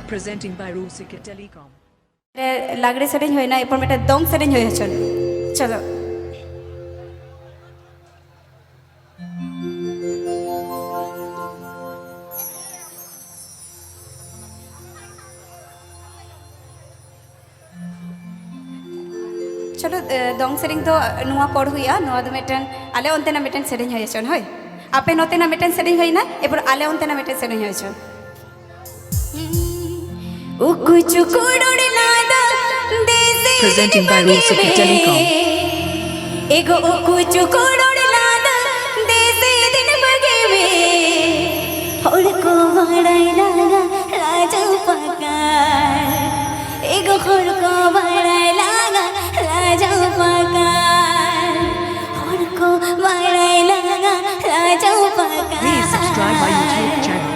Presenting by Rusika Tilicom. লাগড়ে setting হয় না এরপর একটা দম সেটিং হয়েছে চলো चलो दong sering तो nuwa por huya nuwa do meten ale onte na meten sering hoye chon hoy ape note na meten sering hoy na epor ale onte na meten sering hoye chon ukuchu ror landa dese Presenting by Rusika Tilicom. ego ukuchu ror landa dese din bage me hol ko varai laga raja pakar ego hol ko varai laga raja pakar hol ko varai laga raja pakar Please subscribe my YouTube channel.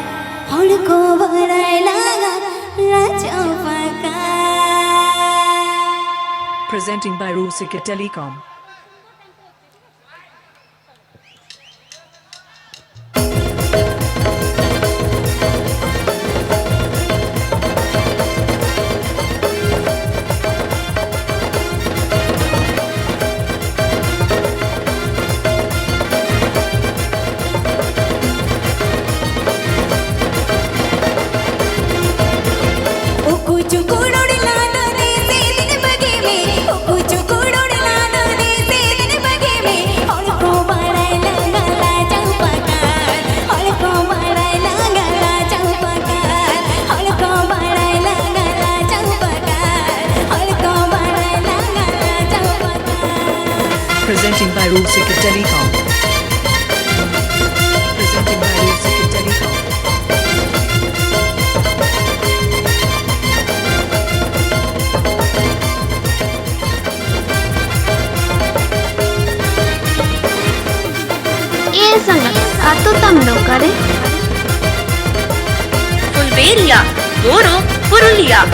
hol ko varai laga raja pakar Presenting by Rusika Tilicom. ukuchu ror landa dese din bage me ukuchu ror landa dese din bage me hol ko varai laga raja pakar hol ko varai laga raja pakar hol ko varai laga raja pakar hol ko varai laga raja pakar Presenting by Rusika Tilicom. Presenting by Rusika Tilicom. sangat atau tamno kare Fulberia Goro Purulia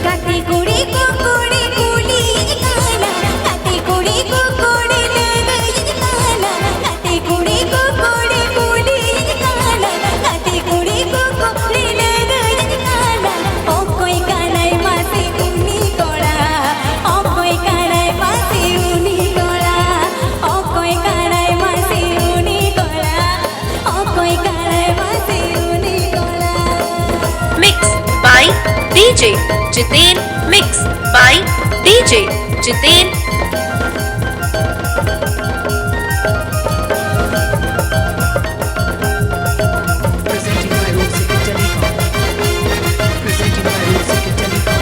gati kuri kuli kala gati kuri lagai kala gati kuri kuli kala gati kuri lagai kala o koi kanai masi uni kola o koi kanai masi uni kola o koi kanai masi uni kola o koi kanai masi uni kola Mixed by DJ Jiten Mixed by DJ Jiten Presenting by Rusika Tilicom. Presenting by Rusika Tilicom.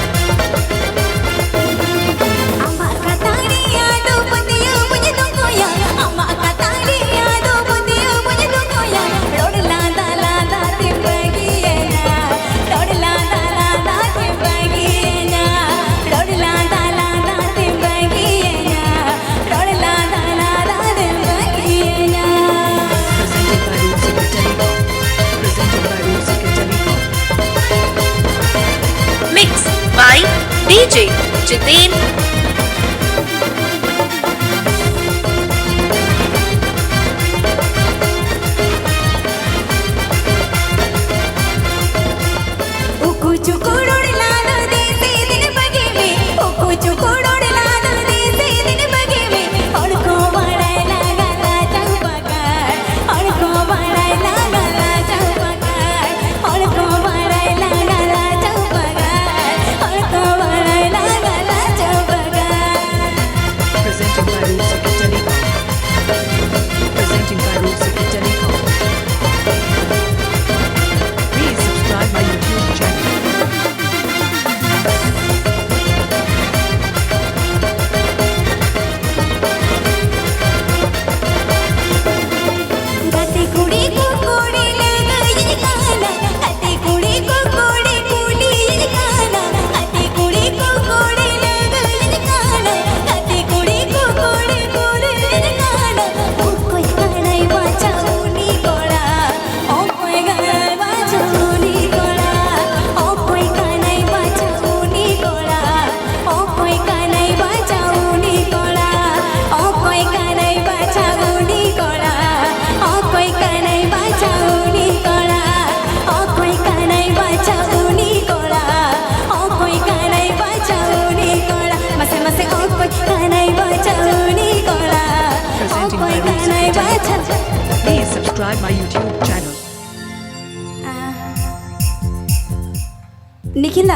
amma katari yado padiya mujhe to koya amma katari yado padiya mujhe to koya ror landa te bagi na ror landa te bagi na ror landa te bagi na ror landa te bagi na Presented by Rusika Tilicom. Presented by Rusika Tilicom. Mixed by DJ Jiten ukuchu ror landa dese din bage me ukuchu ror landa dese din bage me hol ko varai laga raja pakar hol ko varai laga raja pakar hol ko varai laga raja pakar hol ko varai laga raja subscribe my YouTube channel. Nikhil